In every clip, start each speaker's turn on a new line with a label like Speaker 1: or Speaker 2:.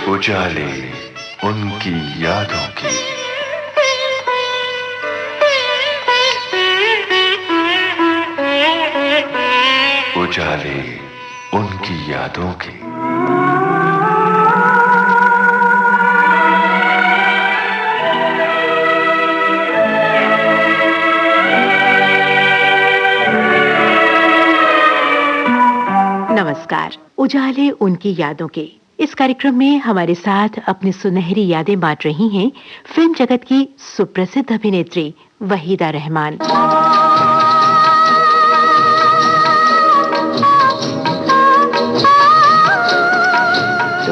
Speaker 1: उजाले उनकी यादों की। उजाले उनकी यादों की।
Speaker 2: नमस्कार। उजाले उनकी यादों के इस कार्यक्रम में हमारे साथ अपनी सुनहरी यादें बांट रही हैं फिल्म जगत की सुप्रसिद्ध अभिनेत्री वहीदा रहमान। तो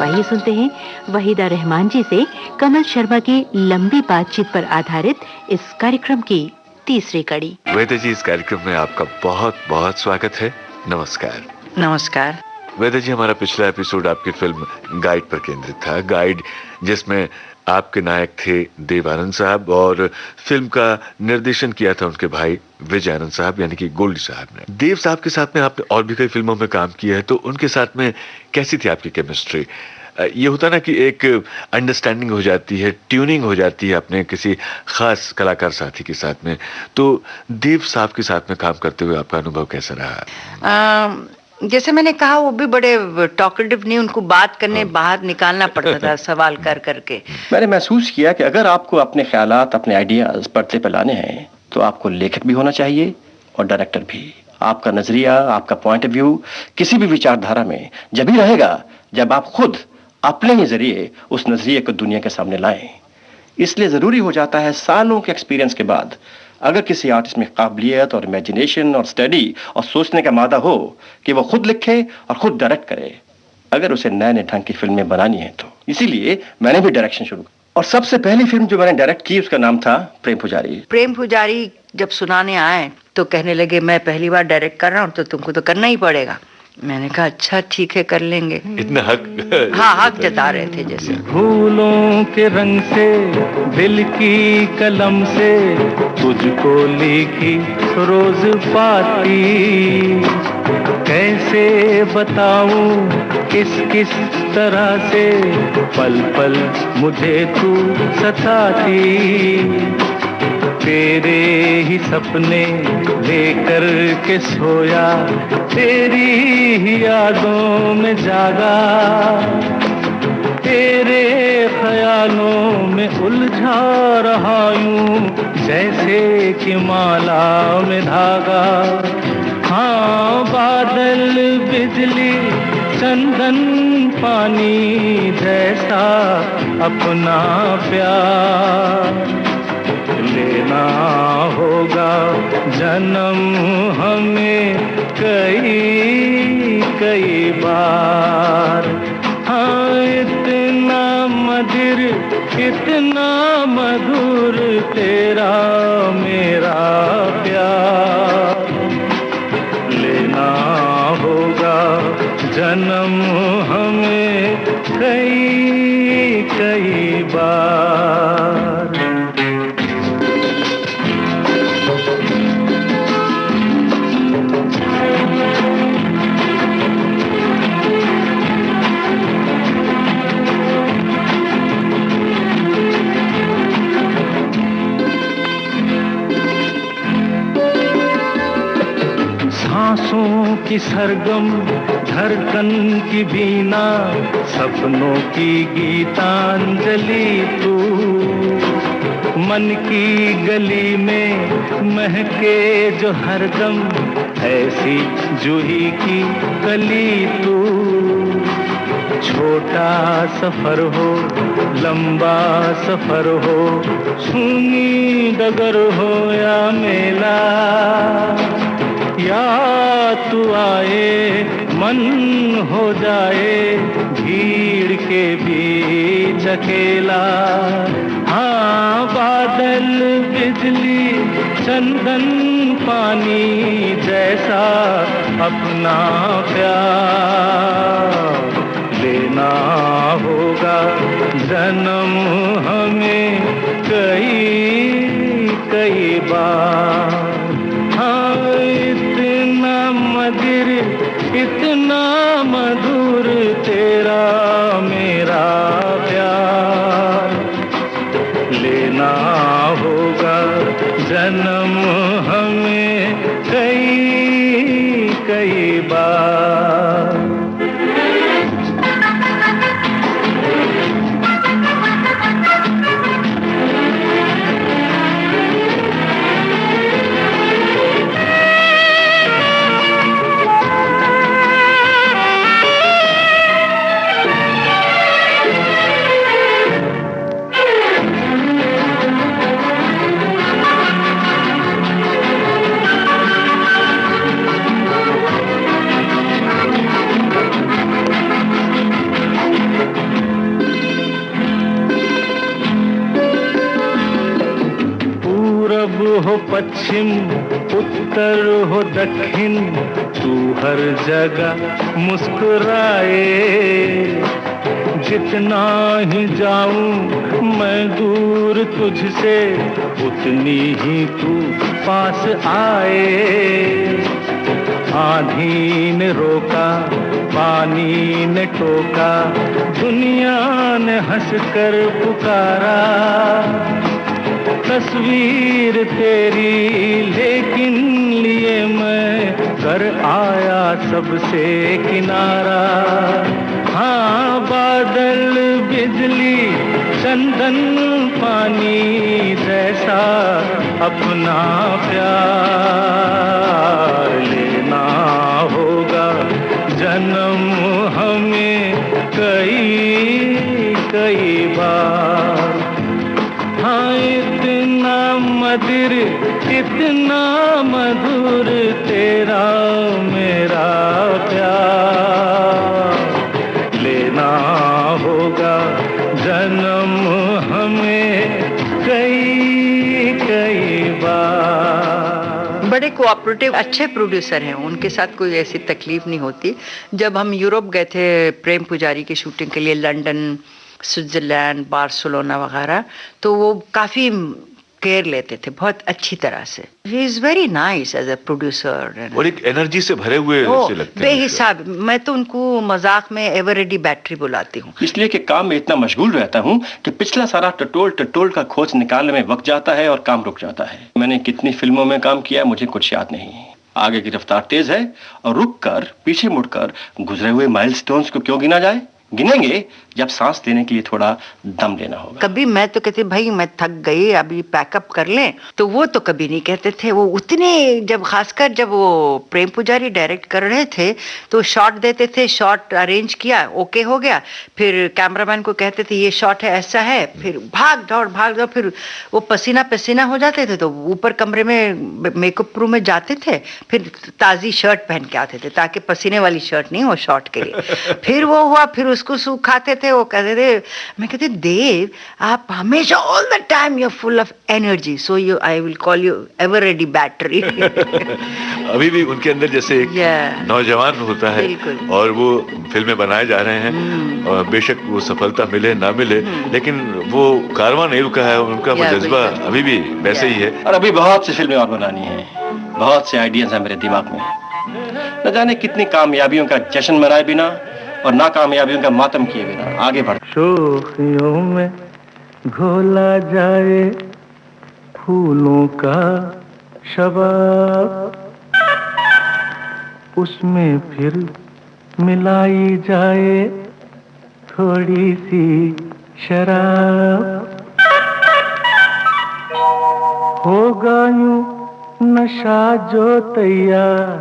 Speaker 2: आइए सुनते हैं वहीदा रहमान जी से कमल शर्मा की लंबी बातचीत पर आधारित इस कार्यक्रम की तीसरी कड़ी।
Speaker 1: वहीदा जी, इस कार्यक्रम में आपका बहुत बहुत स्वागत है। नमस्कार।
Speaker 3: नमस्कार।
Speaker 1: वहीदा जी, हमारा पिछला एपिसोड आपकी फिल्म गाइड पर केंद्रित था। गाइड जिसमें आपके नायक थे देव आनंद साहब और फिल्म का निर्देशन किया था उनके भाई विजय आनंद साहब यानी कि गोल्डी साहब ने। देव साहब के साथ में आपने और भी कई फिल्मों में काम किया है, तो उनके साथ में कैसी थी आपकी केमिस्ट्री? ये होता ना कि एक अंडरस्टैंडिंग हो जाती है, ट्यूनिंग हो जाती है अपने किसी खास कलाकार साथी के साथ में। तो देव साहब के साथ में काम करते हुए आपका अनुभव कैसा रहा?
Speaker 3: जैसे मैंने कहा, वो भी बड़े टॉकेटिव नहीं, उनको बात करने बाहर निकालना पड़ता था सवाल कर करके।
Speaker 4: मैंने महसूस किया कि अगर आपको अपने ख्यालात, अपने आइडियाज पर्दे पर लाने हैं तो आपको लेखक भी होना चाहिए और डायरेक्टर भी। आपका नजरिया, आपका पॉइंट ऑफ व्यू किसी भी विचारधारा में जब ही रहेगा जब आप खुद अपने ही जरिए उस नजरिए को दुनिया के सामने लाएं। इसलिए जरूरी हो जाता है सालों के एक्सपीरियंस के बाद, अगर किसी आर्टिस्ट में काबिलियत और इमेजिनेशन और स्टडी और सोचने का मादा हो, कि वो खुद लिखे और खुद डायरेक्ट करे, अगर उसे नए नए ढंग की फिल्में बनानी है तो। इसीलिए मैंने भी डायरेक्शन शुरू की और सबसे पहली फिल्म जो मैंने डायरेक्ट की उसका नाम था प्रेम पुजारी।
Speaker 3: प्रेम पुजारी जब सुनाने आए तो कहने लगे, मैं पहली बार डायरेक्ट कर रहा हूँ तो तुमको तो करना ही पड़ेगा। मैंने कहा अच्छा ठीक है, कर लेंगे।
Speaker 1: इतना हक
Speaker 3: हाँ, हक जता रहे थे जैसे।
Speaker 5: फूलों के रंग से, दिल की कलम से तुझको लिखी रोज पाती, कैसे बताऊं किस किस तरह से पल पल मुझे तू सताती। तेरे ही सपने लेकर के सोया, तेरी ही यादों में जागा, तेरे ख्यालों में उलझा रहा यूं जैसे कि माला में धागा। हाँ, बादल बिजली चंदन पानी जैसा अपना प्यार लेना होगा जन्म हमें कई कई बार। हाँ, इतना मधुर, इतना मधुर तेरा मेरा प्यार, लेना होगा जन्म हमें कई कई बार। सांसों की सरगम धड़कन की बीना, सपनों की गीतांजलि तू, मन की गली में महके जो हरदम ऐसी जूही की कली तू। छोटा सफर हो, लंबा सफर हो, सूनी डगर हो या मेला, या तू आए मन हो जाए भीड़ के बीच अकेला। हाँ, बादल बिजली चंदन पानी जैसा अपना प्यार लेना होगा जन्म हमें कई कई बार। हाँ, इतना मधुर, इतना मधुर तेरा मेरा पश्चिम उत्तर हो दक्षिण, तू हर जगह मुस्कुराए। जितना ही जाऊं मैं दूर तुझसे, उतनी ही तू पास आए। आंधी ने रोका, पानी ने टोका, दुनिया ने हंसकर पुकारा। तस्वीर तेरी लेकिन लिए मैं कर आया सबसे किनारा। हाँ, बादल बिजली चंदन पानी जैसा अपना प्यार लेना होगा जन्म हमें कई बार। हाँ, इतना मधुर इतना मधुर तेरा मेरा प्यार लेना होगा जन्म हमें कई बार।
Speaker 3: बड़े कोऑपरेटिव अच्छे प्रोड्यूसर हैं, उनके साथ कोई ऐसी तकलीफ नहीं होती। जब हम यूरोप गए थे प्रेम पुजारी की शूटिंग के लिए, लंदन, स्विट्जरलैंड, बार्सिलोना वगैरह, तो वो काफ़ी केयर लेते थे बहुत अच्छी तरह से। He is very nice as a producer
Speaker 1: और एक एनर्जी से भरे हुए से लगते हैं
Speaker 3: बेहिसाब। मैं तो उनको मजाक में एवर रेडी बैटरी बुलाती हूँ,
Speaker 4: इसलिए कि काम में इतना मशगूल रहता हूँ कि पिछला सारा टटोल का खोज निकालने में वक्त जाता है और काम रुक जाता है। मैंने कितनी फिल्मों में काम किया मुझे कुछ याद नहीं। आगे की रफ्तार तेज है और रुक कर पीछे मुड़कर गुजरे हुए माइलस्टोन्स को क्यों गिना जाए? गिनेंगे जब सांस लेने के लिए थोड़ा दम लेना होगा।
Speaker 3: कभी मैं तो कहती भाई मैं थक गई अभी पैकअप कर लें, तो वो तो कभी नहीं कहते थे। वो उतने, जब खासकर जब वो प्रेम पुजारी डायरेक्ट कर रहे थे तो शॉट देते थे, शॉट अरेंज किया, ओके हो गया, फिर कैमरामैन को कहते थे ये शॉट है, ऐसा है, फिर भाग दौड़, फिर वो पसीना पसीना हो जाते थे तो ऊपर कमरे में मेकअप रूम में जाते थे, फिर ताज़ी शर्ट पहन के आते थे ताकि पसीने वाली शर्ट नहीं हो शॉट के लिए। फिर वो हुआ, फिर उसको सुखाते थे। वो कहते थे, मैं कहती देव आप हमेशा all the time you are full of energy, so you I will call you ever ready battery.
Speaker 1: अभी भी उनके अंदर जैसे एक नौजवान होता है और वो फिल्में बनाए जा रहे हैं और बेशक वो सफलता मिले ना मिले, लेकिन वो कारवां नहीं रुका है, उनका वो जज्बा अभी भी वैसे ही है।
Speaker 4: और अभी बहुत सी फिल्में और बनानी है, बहुत से आइडियाज हैं मेरे दिमाग में। न जाने कितनी कामयाबियों का जश्न मनाए बिना और नाकामयाबियों का मातम किए बिना आगे बढ़।
Speaker 5: शोखियों में घोला जाए फूलों का शबाब, उसमें फिर मिलाई जाए थोड़ी सी शराब। होगा यूं नशा जो तैयार,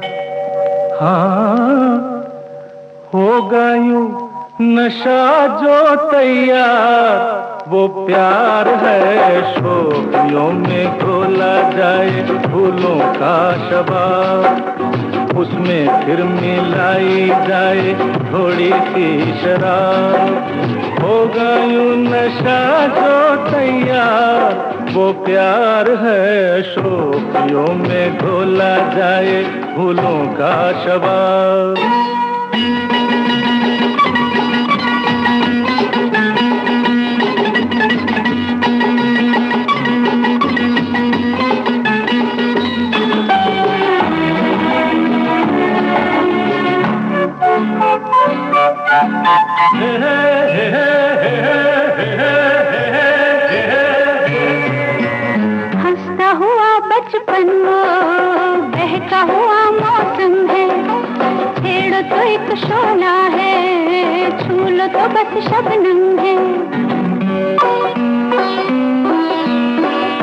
Speaker 5: हाँ होगा यूं नशा जो तैयार, वो प्यार है शोखियों में घोला जाए फूलों का शबाब, उसमें फिर मिलाई जाए थोड़ी सी शराब। होगा यूं नशा जो तैयार, वो प्यार है शोखियों में घोला जाए फूलों का शबाब।
Speaker 6: हंसता हुआ बचपन वो बहका हुआ मौसम है, छेड़ो तो एक शोला है, छू लो तो बस शबनम है।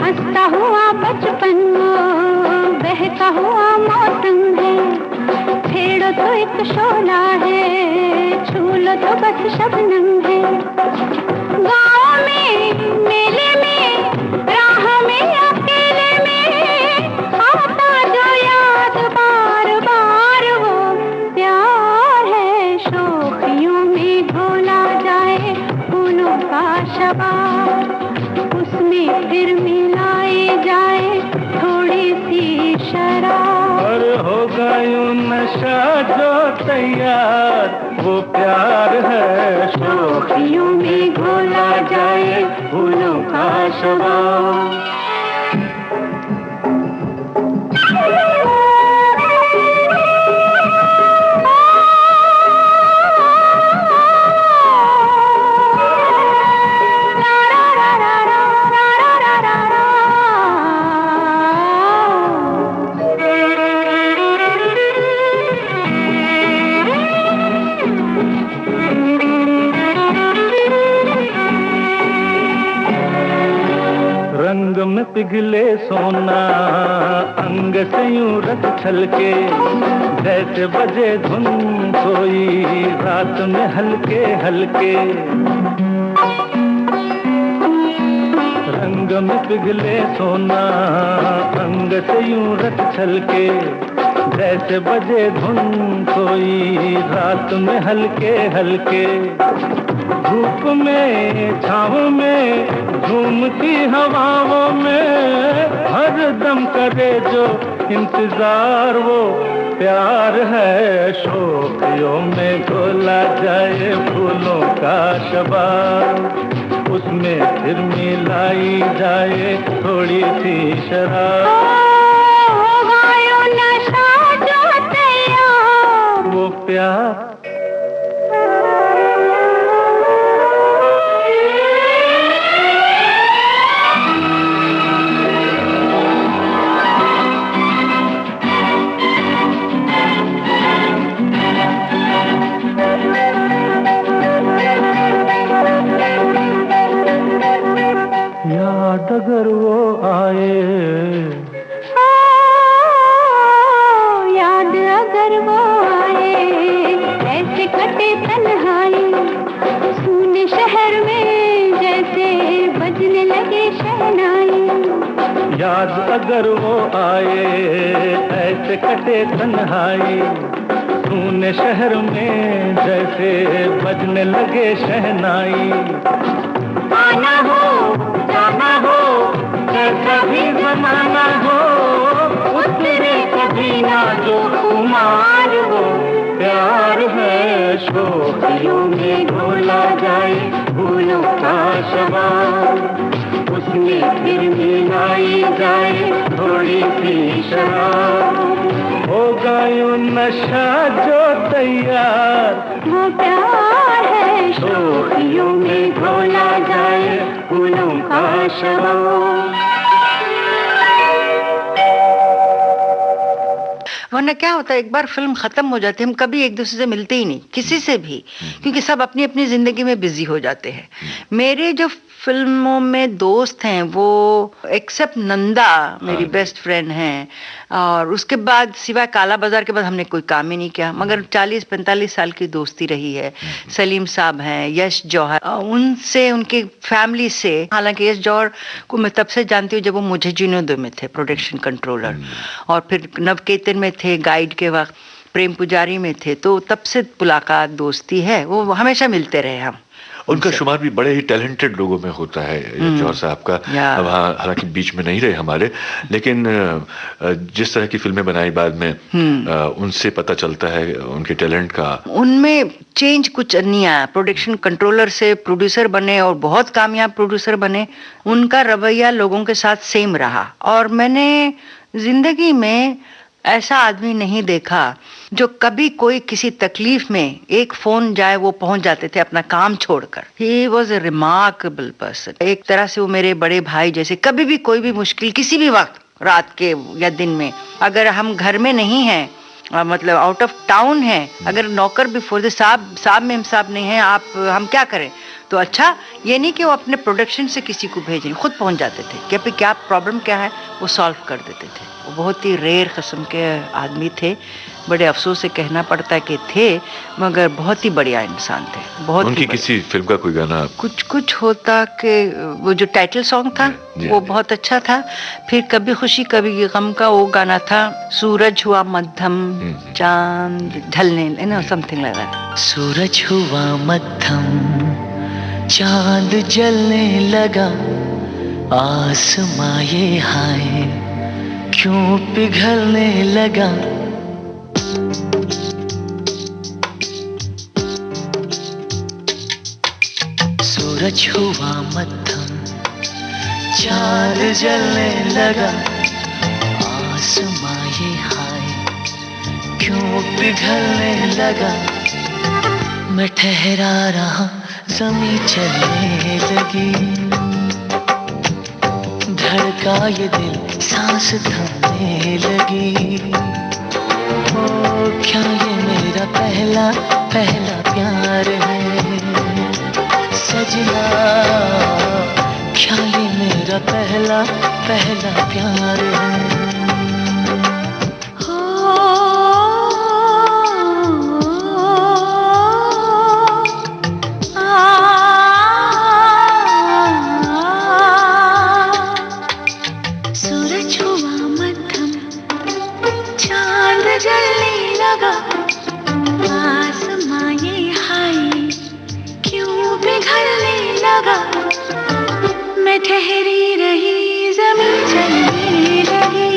Speaker 6: हंसता हुआ बचपन वो बहका हुआ मौसम है, छेड़ो तो एक शोला है, छू लो तो बस शबनम है। गाँव में मेले में राह में अकेले में आता जो याद बार बार, वो प्यार है शोखियों में घोला जाए फूलों का शबाब, उसमें फिर मिलाई जाए थोड़ी सी
Speaker 5: जो तैयार वो प्यार है। शोखियों में घोला जाए फूलों का शबाब। रंग में पिघले सोना अंग से यूं रत छलके, जैसे बजे धुन सोई रात में हल्के हल्के। रंग में पिघले सोना अंग से यूं रत छलके, जैसे बजे धुन सोई रात में हल्के हल्के। धूप में छाँव में झूमती हवाओं में हर दम करे जो इंतजार वो प्यार है। शोखियों में घोला जाए फूलों का शबाब, उसमें फिर मिलाई जाए थोड़ी सी शराब। नशा जो तैयार वो प्यार। याद अगर वो आए,
Speaker 6: याद अगर वो आए, ऐसे कटे तन्हाई सुने शहर में जैसे बजने लगे शहनाई।
Speaker 5: याद अगर वो आए ऐसे कटे तन्हाई सुने शहर में जैसे बजने लगे शहनाई।
Speaker 6: आना हो जाना हो
Speaker 5: कैसा भी जमाना हो, उतरे कभी ना जो कुमार वो प्यार है। शोखियों में घोला जाए फूलों का शबाब, उसमें फिर मिलाई जाए थोड़ी सी शराब। होगा यूं नशा जो तैयार
Speaker 6: वो प्यार है।
Speaker 5: शोखियों में घोला जाए फूलों का शबाब।
Speaker 3: वरना क्या होता है, एक बार फिल्म खत्म हो जाती है, हम कभी एक दूसरे से मिलते ही नहीं, किसी से भी, क्योंकि सब अपनी अपनी जिंदगी में बिजी हो जाते हैं। मेरे जो फिल्मों में दोस्त हैं वो एक्सेप्ट नंदा मेरी बेस्ट फ्रेंड हैं, और उसके बाद सिवाय काला बाजार के बाद हमने कोई काम ही नहीं किया, मगर 40-45 साल की दोस्ती रही है। सलीम साहब हैं, यश जौहर, उनसे उनके फैमिली से, हालांकि यश जौहर को मैं तब से जानती हूँ जब वो मुझे जिनोदो में थे प्रोडक्शन कंट्रोलर, और फिर नवकेतन में थे गाइड के वक्त, प्रेम पुजारी में थे, तो तब से मुलाकात दोस्ती है, वो हमेशा मिलते रहे हम।
Speaker 1: उनका शुमार भी बड़े ही टैलेंटेड लोगों में होता है जौहर साहब का। अब हालांकि बीच में नहीं रहे हमारे, लेकिन जिस तरह की फिल्में बनाई बाद में उनसे पता चलता है उनके टैलेंट का।
Speaker 3: उनमें चेंज कुछ नहीं आया, प्रोडक्शन कंट्रोलर से प्रोड्यूसर बने और बहुत कामयाब प्रोड्यूसर बने, उनका रवैया लोगों के साथ सेम रहा। और मैंने जिंदगी में ऐसा आदमी नहीं देखा जो कभी कोई किसी तकलीफ में एक फोन जाए वो पहुंच जाते थे अपना काम छोड़कर। He was a remarkable person. एक तरह से वो मेरे बड़े भाई जैसे। कभी भी कोई भी मुश्किल किसी भी वक्त, रात के या दिन में, अगर हम घर में नहीं हैं, मतलब आउट ऑफ टाउन है, अगर नौकर भी फोन साहब मेम साहब नहीं है, आप हम क्या करें, तो अच्छा ये नहीं कि वो अपने प्रोडक्शन से किसी को भेजें, खुद पहुंच जाते थे कि अभी क्या प्रॉब्लम क्या है वो सॉल्व कर देते थे। वो बहुत ही रेयर किस्म के आदमी थे, बड़े अफसोस से कहना पड़ता है कि थे, मगर बहुत ही बढ़िया इंसान थे। बहुत
Speaker 1: उनकी किसी फिल्म का कोई गाना
Speaker 3: कुछ होता कि वो जो टाइटल सॉन्ग था वो बहुत अच्छा था। फिर कभी खुशी कभी गम का वो गाना था, सूरज हुआ मध्यम चांद ढलने, समथिंग लाइक दैट।
Speaker 7: सूरज हुआ मध्यम चांद जलने लगा, आसमां ये हाय क्यों पिघलने लगा। सूरज हुआ मध्यम, चांद जलने लगा, आसमां ये हाय क्यों पिघलने लगा। मैं ठहरा रहा, ज़मीं चलने लगी, धड़का ये दिल, सांस थमने लगी। ओ क्या ये मेरा पहला पहला प्यार है सजना, क्या ये मेरा पहला पहला प्यार है।
Speaker 6: मैं ठहरी रही, ज़मीं चलने लगी,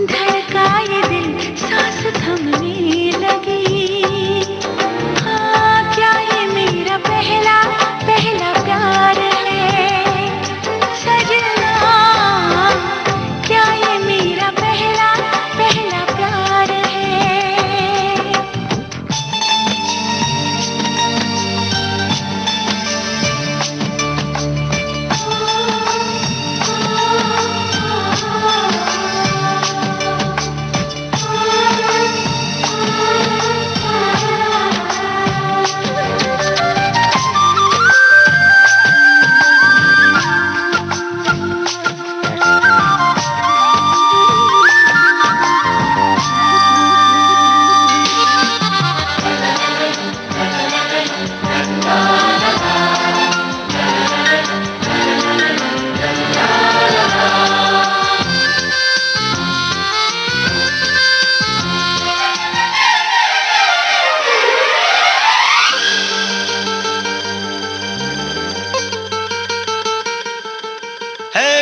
Speaker 6: धड़का ये दिल, सांस थमने लगी। हाँ क्या ये मेरा पहला पहला प्यार है सजना, क्या ये मेरा पहला पहला प्यार है।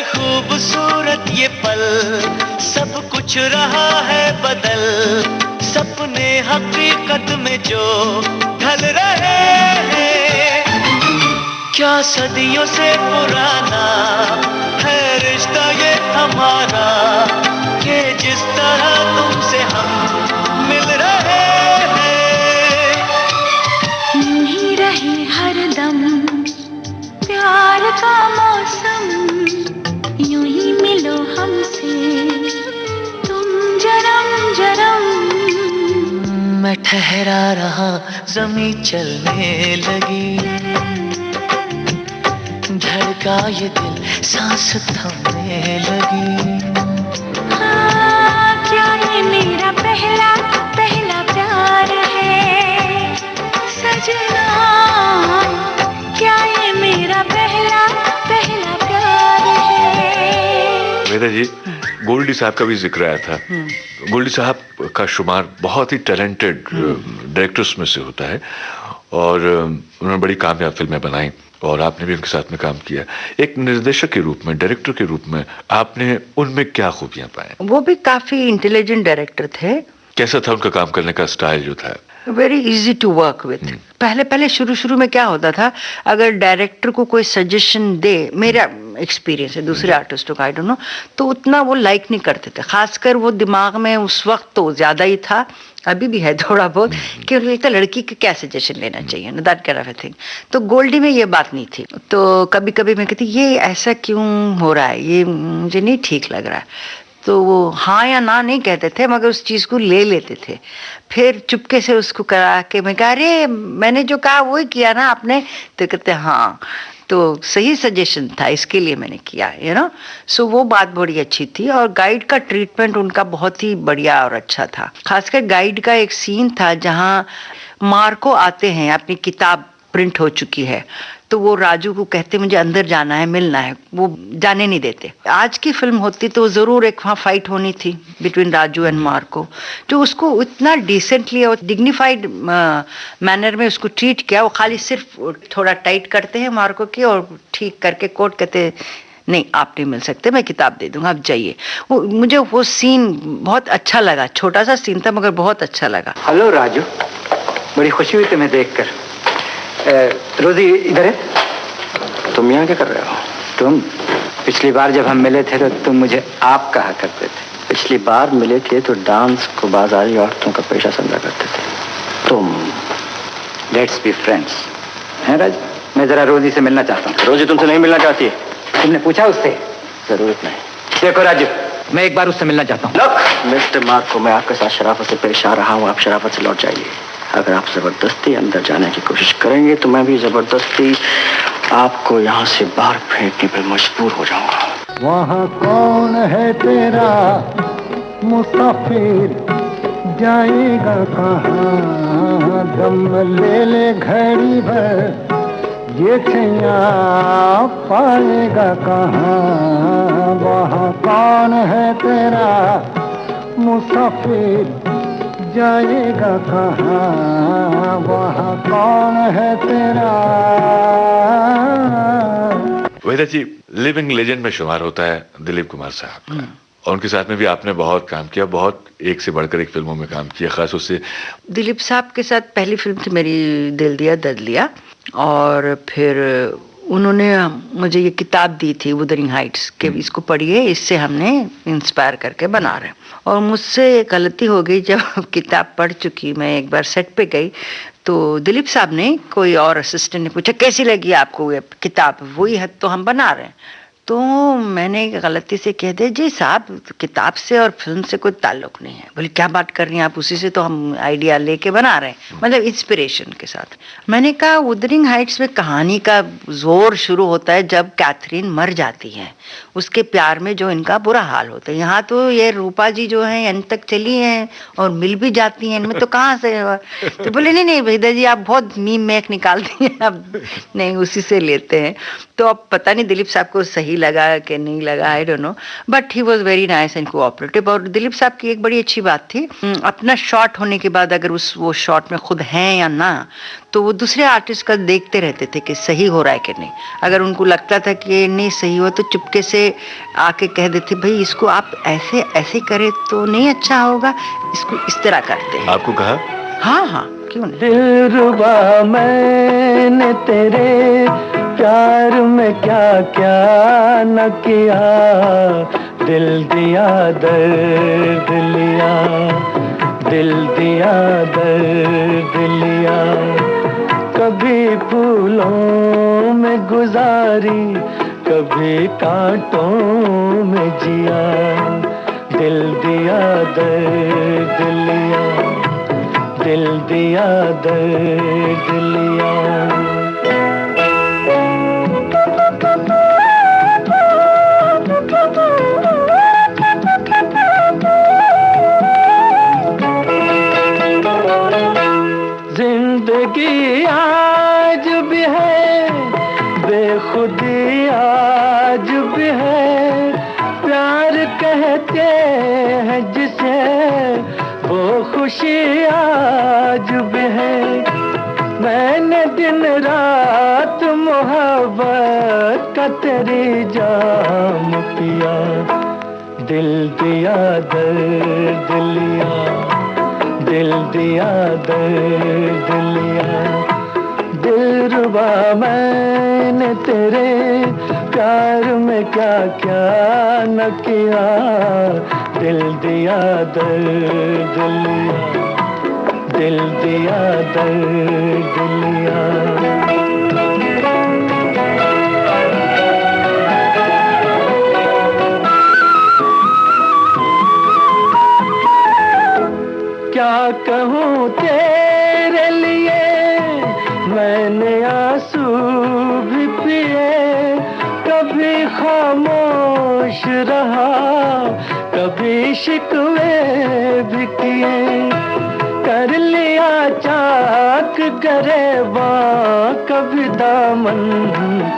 Speaker 7: खूबसूरत ये पल, सब कुछ रहा है बदल, सपने हकीकत में जो ढल रहे हैं। क्या सदियों से पुराना है रिश्ता ये हमारा, कि जिस तरह तुमसे हम मिल रहे हैं।
Speaker 6: यूं ही रहे हरदम प्यार का मौसम, यूं ही मिलो हमसे तुम जन्म जन्म।
Speaker 7: मैं ठहरा रहा, ज़मीं चलने लगी, धड़का ये दिल, सांस थमने लगी।
Speaker 6: हाँ क्या ये मेरा पहला पहला प्यार है सजना, क्या ये मेरा पहला पहला प्यार है।
Speaker 1: मेरा जी गोल्डी साहब का भी जिक्र आया था। गोल्डी साहब का शुमार बहुत ही टैलेंटेड डायरेक्टर्स में से होता है और उन्होंने बड़ी कामयाब फिल्में बनाई और आपने भी उनके साथ में काम किया। एक निर्देशक के रूप में, डायरेक्टर के रूप में आपने उनमें क्या खूबियां पाए?
Speaker 3: वो भी काफी इंटेलिजेंट डायरेक्टर थे।
Speaker 1: कैसा था उनका काम करने का स्टाइल जो था?
Speaker 3: Very easy to work with. पहले पहले शुरू में क्या होता था, अगर डायरेक्टर को कोई सजेशन दे, मेरा एक्सपीरियंस है, दूसरे आर्टिस्टों का आई डोंट नो, तो उतना वो लाइक नहीं करते थे। खासकर वो दिमाग में उस वक्त तो ज्यादा ही था, अभी भी है थोड़ा बहुत, कि एक लड़की के क्या सजेशन लेना चाहिए ना, that kind of a thing. तो गोल्डी में ये बात नहीं थी। तो कभी कभी मैं कहती ये ऐसा क्यों हो रहा है, ये मुझे नहीं ठीक लग रहा है, तो वो हाँ या ना नहीं कहते थे, मगर उस चीज़ को ले लेते थे। फिर चुपके से उसको करा के मैं कहा अरे मैंने जो कहा वही किया ना आपने, तो कहते हाँ तो सही सजेशन था, इसके लिए मैंने किया, यू नो। सो वो बात बड़ी अच्छी थी। और गाइड का ट्रीटमेंट उनका बहुत ही बढ़िया और अच्छा था। खासकर गाइड का एक सीन था जहाँ मार्को आते हैं, अपनी किताब प्रिंट हो चुकी है, तो वो राजू को कहते मुझे अंदर जाना है, मिलना है, वो जाने नहीं देते। आज की फिल्म होती तो जरूर एक वहाँ फाइट होनी थी बिटवीन राजू एंड मार्को, जो उसको इतना डिसेंटली और डिग्निफाइड मैनर में उसको ट्रीट किया। वो खाली सिर्फ थोड़ा टाइट करते हैं मार्को की और ठीक करके कोट कहते नहीं आप नहीं मिल सकते, मैं किताब दे दूंगा, आप जाइए। वो मुझे वो सीन बहुत अच्छा लगा, छोटा सा सीन था मगर बहुत अच्छा लगा।
Speaker 8: हेलो राजू, बड़ी खुशी हुई तुम्हें देखकर। रोजी इधर है।
Speaker 4: तुम यहाँ क्या कर रहे हो?
Speaker 8: तुम पिछली बार जब हम मिले थे तो तुम मुझे आप कहा करते थे।
Speaker 4: पिछली बार मिले थे तो डांस को बाजारी औरतों का पेशा समझा करते थे। तुम
Speaker 8: लेट्स बी फ्रेंड्स। हैं राज, मैं जरा रोजी से मिलना चाहता हूँ।
Speaker 4: रोजी तुमसे नहीं मिलना चाहती?
Speaker 8: तुमने पूछा उससे?
Speaker 4: जरूरत नहीं।
Speaker 8: देखो राजू, मैं एक बार उससे मिलना चाहता हूँ।
Speaker 4: लुक मिस्टर मार्को, मैं आपके साथ शराफत से पेश आ रहा हूँ, आप शराफत से लौट जाइए। अगर आप जबरदस्ती अंदर जाने की कोशिश करेंगे तो मैं भी जबरदस्ती आपको यहाँ से बाहर फेंकने पर मजबूर हो जाऊंगा।
Speaker 5: वहाँ कौन है तेरा मुसाफिर, जाएगा कहाँ, दम ले ले घड़ी भर, ये छैया पाएगा कहाँ। वहाँ कौन है तेरा मुसाफिर, जाएगा कहाँ, वहाँ कौन है तेरा।
Speaker 1: वहीदा जी, लिविंग लेजेंड में शुमार होता है दिलीप कुमार साहब का, और उनके साथ में भी आपने बहुत काम किया, बहुत एक से बढ़कर एक फिल्मों में काम किया। खास उससे
Speaker 3: दिलीप साहब के साथ पहली फिल्म थी मेरी दिल दिया दर्द लिया, और फिर उन्होंने मुझे ये किताब दी थी वुदरिंग हाइट्स के, इसको पढ़िए, इससे हमने इंस्पायर करके बना रहे हैं। और मुझसे गलती हो गई, जब किताब पढ़ चुकी मैं एक बार सेट पे गई तो दिलीप साहब ने, कोई और असिस्टेंट ने पूछा कैसी लगी आपको ये किताब, वही है तो हम बना रहे हैं। तो मैंने गलती से कह दिया जी साहब किताब से और फिल्म से कोई ताल्लुक नहीं है। बोले क्या बात कर रही हैं आप, उसी से तो हम आइडिया लेके बना रहे हैं, मतलब इंस्पिरेशन के साथ। मैंने कहा वुदरिंग हाइट्स में कहानी का जोर शुरू होता है जब कैथरीन मर जाती है, उसके प्यार में जो इनका बुरा हाल होता है। यहाँ तो ये रूपा जी जो है अंत तक चली हैं और मिल भी जाती हैं, इनमें तो कहाँ से। तो बोले नहीं नहीं वहीदा जी आप बहुत मीम मैक निकालती हैं, अब नहीं उसी से लेते हैं। तो अब पता नहीं दिलीप साहब को सही लगा कि नहीं लगा, I don't know, but he was very nice and cooperative. और दिलीप साहब की एक बड़ी अच्छी बात थी, अपना शॉट होने के बाद अगर वो शॉट में खुद हैं या ना, तो वो दूसरे आर्टिस्ट का देखते रहते थे कि सही हो रहा है कि नहीं। अगर उनको लगता था कि नहीं सही हो तो चुपके से आके कह देते भाई इसको आप ऐसे ऐसे करें तो नहीं अच्छा होगा, इसको इस तरह करते हैं।
Speaker 1: आपको कहा?
Speaker 3: हाँ हाँ क्यों नहीं।
Speaker 5: दिलरुबा मैंने तेरे प्यार में क्या क्या न किया, दिल दिया दर्द लिया, दिल दिया दर्द लिया, कभी फूलों में गुजारी, कभी कांटों में जिया, दिल दिया दर्द लिया, दिल दिया दर्द लिया। जिंदगी आज भी है, बेखुदी आज भी है, प्यार कहते हैं जिसे वो खुशी आज भी है। मैंने दिन रात मोहब्बत का तेरी जाम पिया, दिल दिया दर्द लिया, दिल दिया दर्द लिया। दिलरुबा मैंने तेरे प्यार में क्या क्या न किया, दिल दिया दर्द लिया, दिल दिया दर्द लिया। क्या कहूँ तेरे लिए, मैंने आंसू भी पिए, कभी खामोश रहा, कभी शिकवे भी किए, कर लिया चाक गरेबा, कभी दामन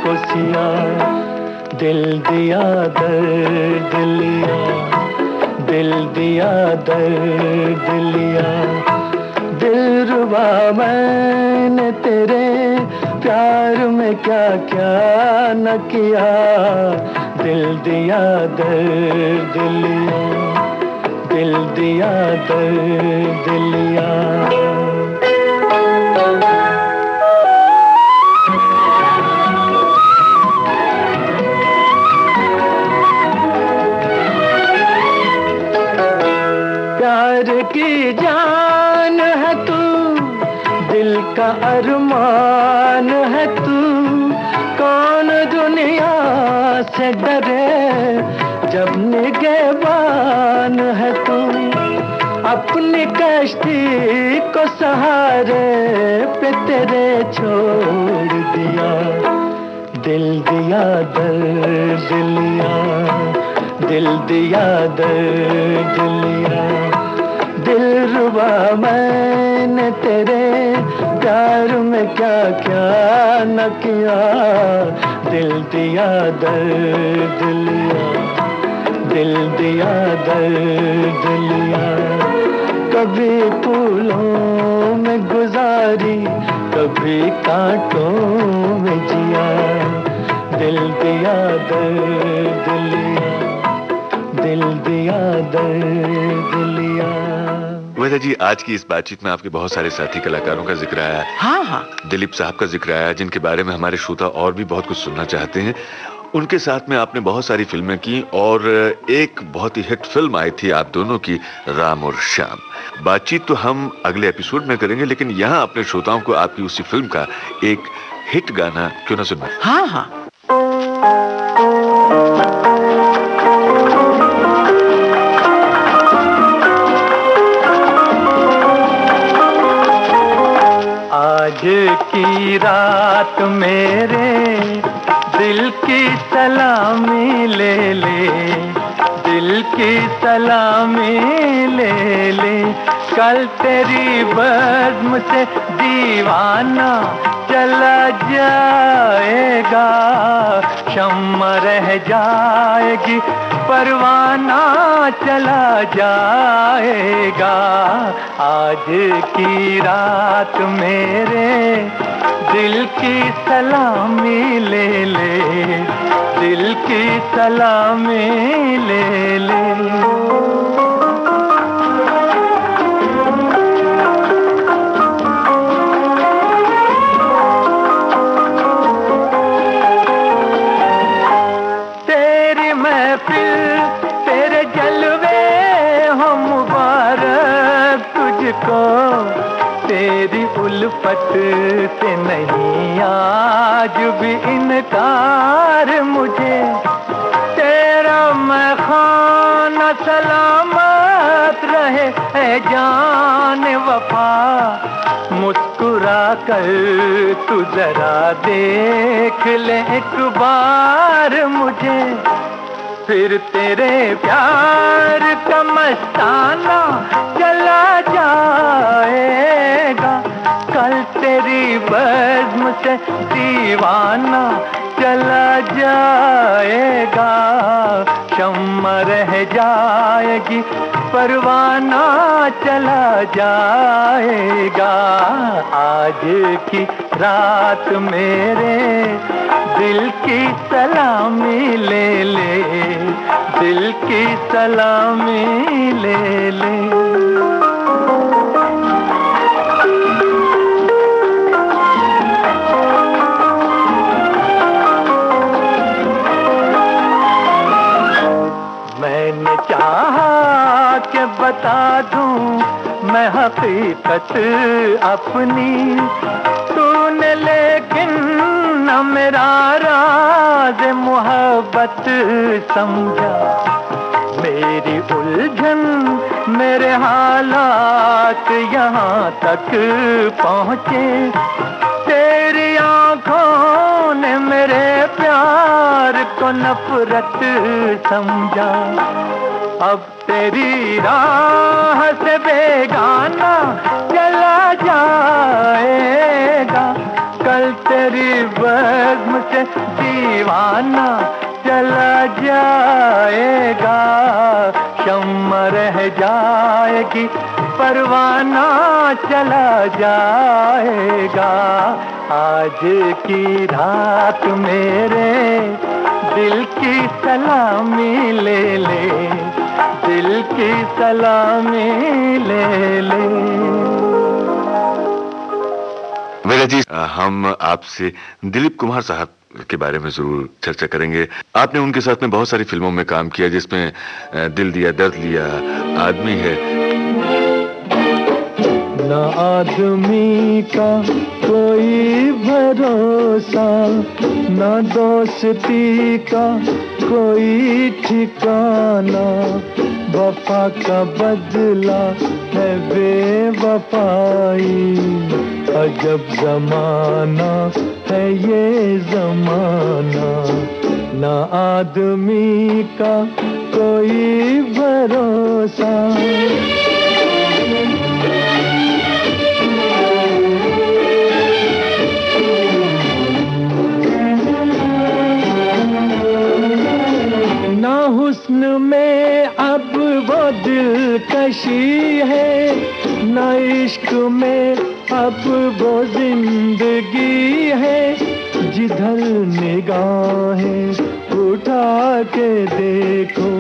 Speaker 5: को सिया, दिल दिया दर्द लिया, दिल दिया दर्द लिया। दिलरुबा मैंने तेरे प्यार में क्या क्या न किया, दिल दिया दर्द लिया, दिल दिया दर्द लिया। से डरे जब निगहबान है तू, अपनी कश्ती को सहारे पे तेरे छोड़ दिया। दिल दिया दर्द लिया, दिल दिया दर्द लिया, दिलरुबा मैंने तेरे प्यार में क्या क्या न किया। दिल दिया दर्द लिया, दिल दिया दर्द लिया, कभी फूलों में गुजारी, कभी कांटों में जिया। दिल दिया दर्द लिया, दिल दिया दर्द लिया।
Speaker 1: वेदा जी, आज की इस बातचीत में आपके बहुत सारे साथी कलाकारों का जिक्र आया।
Speaker 3: हाँ हाँ,
Speaker 1: दिलीप साहब का जिक्र आया, जिनके बारे में हमारे श्रोता और भी बहुत कुछ सुनना चाहते हैं। उनके साथ में आपने बहुत सारी फिल्में की और एक बहुत ही हिट फिल्म आई थी आप दोनों की, राम और श्याम। बातचीत तो हम अगले एपिसोड में करेंगे, लेकिन यहाँ अपने श्रोताओं को आपकी उसी फिल्म का एक हिट गाना क्यों ना सुनवाएं?
Speaker 3: हाँ हाँ।
Speaker 5: आज की रात मेरे दिल की सलामी ले ले, दिल की सलामी ले ले। कल तेरी बज़्म से दीवाना चला जाएगा, शम्मा रह जाएगी, परवाना चला जाएगा। आज की रात मेरे दिल की सलामी ले ले, दिल की सलामी ले ले। तेरी महफिल तेरे जलवे हो मुबारक तुझको, तेरी उल्फत से नहीं आज भी इनकार मुझे। तेरा मैं खाना सलामत रहे है जान वफा, मुस्कुरा कर तू जरा देख ले एक बार मुझे। फिर तेरे प्यार का मस्ताना चला जाएगा, कल तेरी बज़्म से दीवाना चला जाएगा। शम्मा रह जाएगी, परवाना चला जाएगा। आज की रात मेरे दिल की सलामी ले ले, दिल की सलामी ले ले। मैंने चाहा कि बता दूं मैं हकीकत अपनी, तूने लेकिन न मेरा राज मोहब्बत समझा। मेरी उलझन मेरे हालात यहाँ तक पहुँचे, तेरी आँखों ने मेरे प्यार को नफरत समझा। अब तेरी राह से बेगाना चला जाएगा, कल तेरी बज़्म से दीवाना चला जाएगा। शम्मा रह जाएगी, परवाना चला जाएगा। आज की रात मेरे दिल की सलामी ले ले, दिल की सलामी ले ले।
Speaker 1: वेदा जी, हम आपसे दिलीप कुमार साहब के बारे में जरूर चर्चा करेंगे। आपने उनके साथ में बहुत सारी फिल्मों में काम किया, जिसमें दिल दिया दर्द लिया, आदमी है।
Speaker 5: ना आदमी का कोई भरोसा, ना दोस्ती का कोई ठिकाना, वफा का बदला है बेवफाई, अजब जमाना है ये जमाना, ना आदमी का कोई भरोसा। ना हुस्न में अब वो दिलकशी है, ना इश्क में अब वो जिंदगी है, जिधर निगाहें उठा के देखो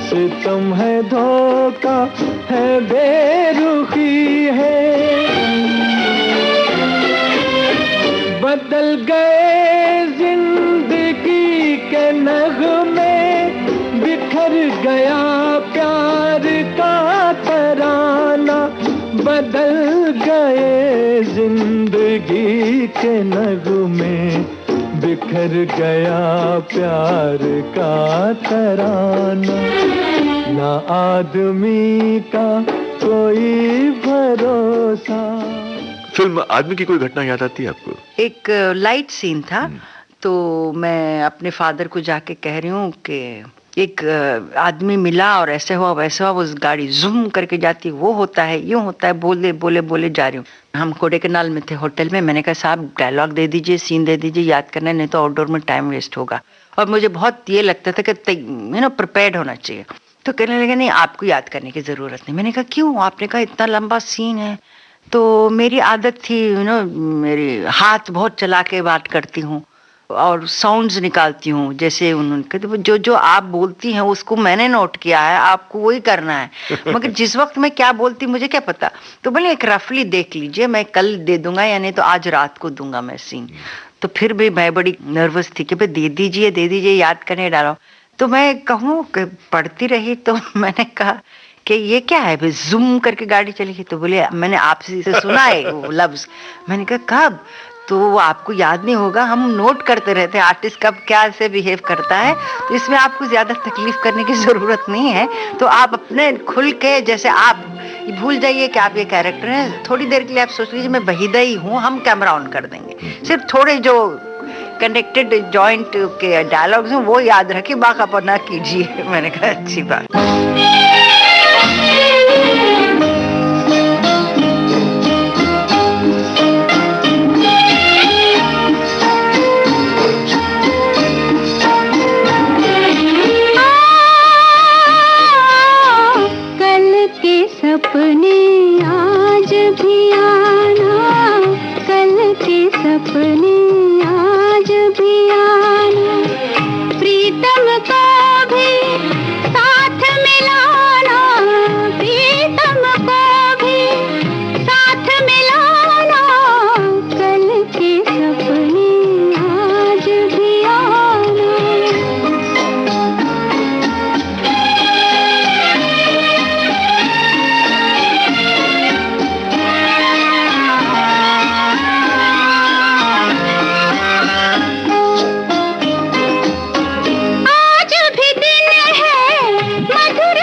Speaker 5: सितम है, धोखा है, बेरुखी है। बदल गए जिंदगी के नगमे, बिखर गया प्यार का तराना, बदल गए जिंदगी के नगमे, बिखर गया प्यार का तराना, ना आदमी का कोई भरोसा।
Speaker 1: फिल्म आदमी की कोई घटना याद आती है आपको?
Speaker 3: एक लाइट सीन था, तो मैं अपने फादर को जाके कह रही हूँ कि एक आदमी मिला और ऐसे हुआ वैसे हुआ, उस गाड़ी जूम करके जाती, वो होता है यूं होता है, बोले बोले बोले जा रही हूँ। हम कोडेकनाल में थे होटल में, मैंने कहा साहब डायलॉग दे दीजिए, सीन दे दीजिए, याद करना है, नहीं तो आउटडोर में टाइम वेस्ट होगा। और मुझे बहुत ये लगता था कि प्रिपेयर्ड होना चाहिए। तो कहने लगे नहीं आपको याद करने की जरूरत नहीं। मैंने कहा क्यों? आपने कहा इतना लंबा सीन है। तो मेरी आदत थी मेरी हाथ बहुत चला के बात करती हूँ और साउंड्स निकालती हूँ, जैसे उन्होंने कहते जो जो आप बोलती हैं उसको मैंने नोट किया है, आपको वही करना है, मगर जिस वक्त मैं क्या बोलती मुझे क्या पता। तो बोले एक रफली देख लीजिए, मैं कल दे दूंगा या नहीं तो आज रात को दूंगा मैं सीन। तो फिर भी मैं बड़ी नर्वस थी कि भाई दे दीजिए, याद करने डालो। तो मैं कहूँ पढ़ती रही, तो मैंने कहा कि ये क्या है भाई, जूम करके गाड़ी चली गई। तो बोले मैंने आपसे सुना है वो लफ्ज। मैंने कहा कब? तो वो आपको याद नहीं होगा, हम नोट करते रहते हैं आर्टिस्ट कब क्या से बिहेव करता है, तो इसमें आपको ज्यादा तकलीफ करने की जरूरत नहीं है। तो आप अपने खुल के, जैसे आप भूल जाइए कि आप ये कैरेक्टर हैं, थोड़ी देर के लिए आप सोच लीजिए मैं वहीदा ही हूँ, हम कैमरा ऑन कर देंगे, सिर्फ थोड़े जो कनेक्टेड जॉइंट के डायलॉग्स हैं वो याद रखिए, बाकी आप ना कीजिए। मैंने कहा अच्छी बात।
Speaker 6: सपने आज भी आना, कल के सपने आज भी आना, प्रीतम को भी साथ मिलाना, प्रीतम को भी साथ मिलाना, कल के सपने आज भी आना। आज भी दिन है मधुर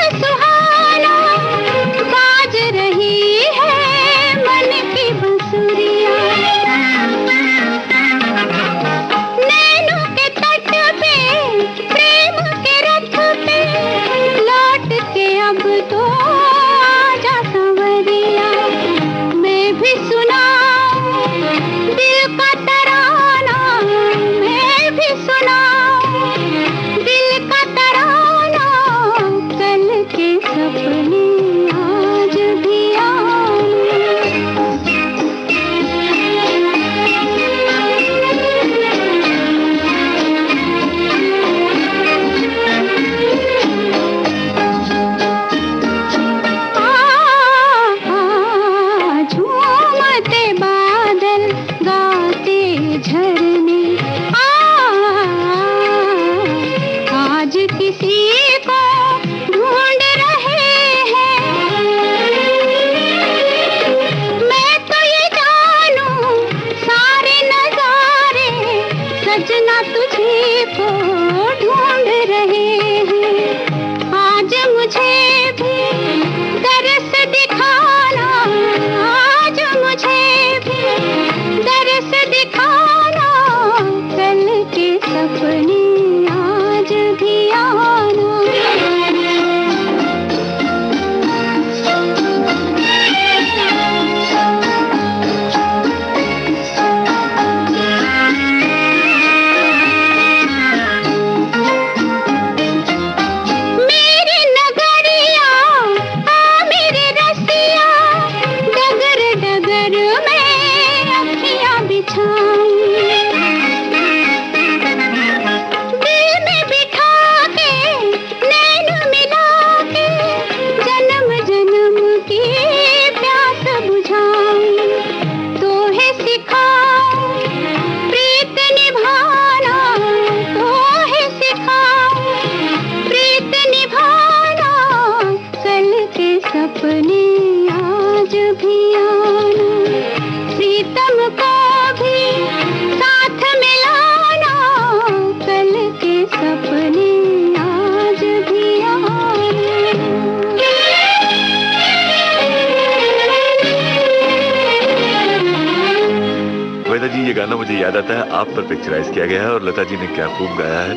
Speaker 1: याद आता है आप पर पिक्चराइज किया गया है और लता जी ने क्या खूब गाया है।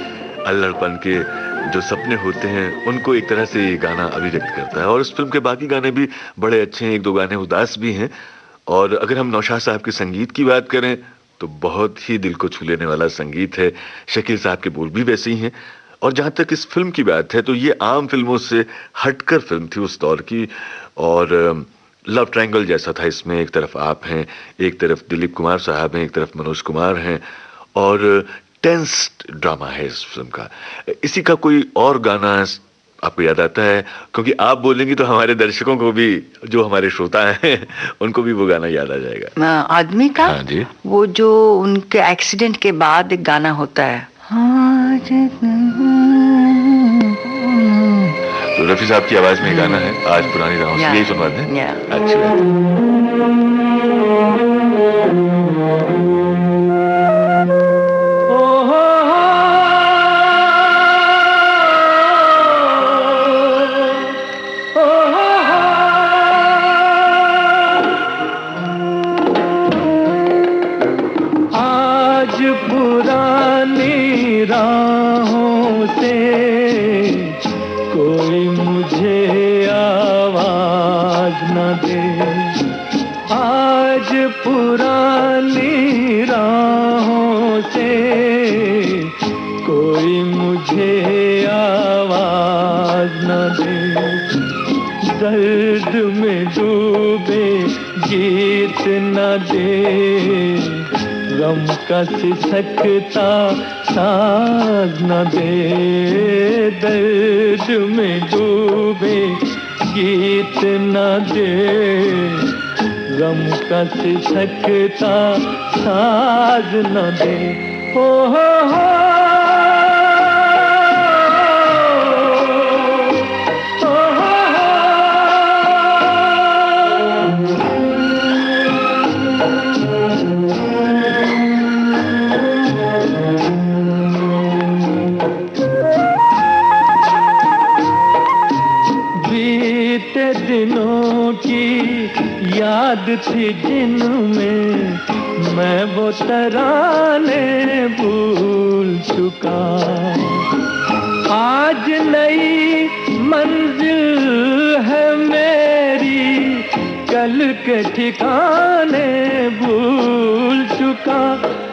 Speaker 1: अल्लड़पन के जो सपने होते हैं उनको एक तरह से ये गाना अभिव्यक्त करता है। और इस फिल्म के बाकी गाने भी बड़े अच्छे हैं, एक दो गाने उदास भी हैं। और अगर हम नौशाद साहब के संगीत की बात करें तो बहुत ही दिल को छू लेने वाला संगीत है। शकील साहब के बोल भी वैसे ही हैं। और जहाँ तक इस फिल्म की बात है तो ये आम फिल्मों से हटकर फिल्म थी उस दौर की। और लव ट्रायंगल जैसा था इसमें, एक तरफ आप हैं, एक तरफ दिलीप कुमार साहब हैं, एक तरफ मनोज कुमार हैं और टेंस ड्रामा है इस फिल्म का। इसी का कोई और गाना आपको याद आता है? क्योंकि आप बोलेंगी तो हमारे दर्शकों को भी, जो हमारे श्रोता हैं उनको भी वो गाना याद आ जाएगा।
Speaker 3: आदमी का?
Speaker 1: हाँ जी।
Speaker 3: वो जो उनके एक्सीडेंट के बाद एक गाना होता है,
Speaker 1: तो रफी साहब की आवाज में गाना है आज पुरानी राहों से, यही सुनवा दें। अच्छी
Speaker 5: आज पुरानी राहों से कोई मुझे आवाज न दे, आज पुरानी राहों से कोई मुझे आवाज न दे, दर्द में डूबे गीत न दे, गम का सिसकता साज न दे, दर्द में डूबे गीत न दे, गम का सिसकता साज न दे। ओ हो दिनों की याद थी जिनमें मैं वो तराने भूल चुका, आज नई मंजिल है मेरी, कल के ठिकाने भूल चुका,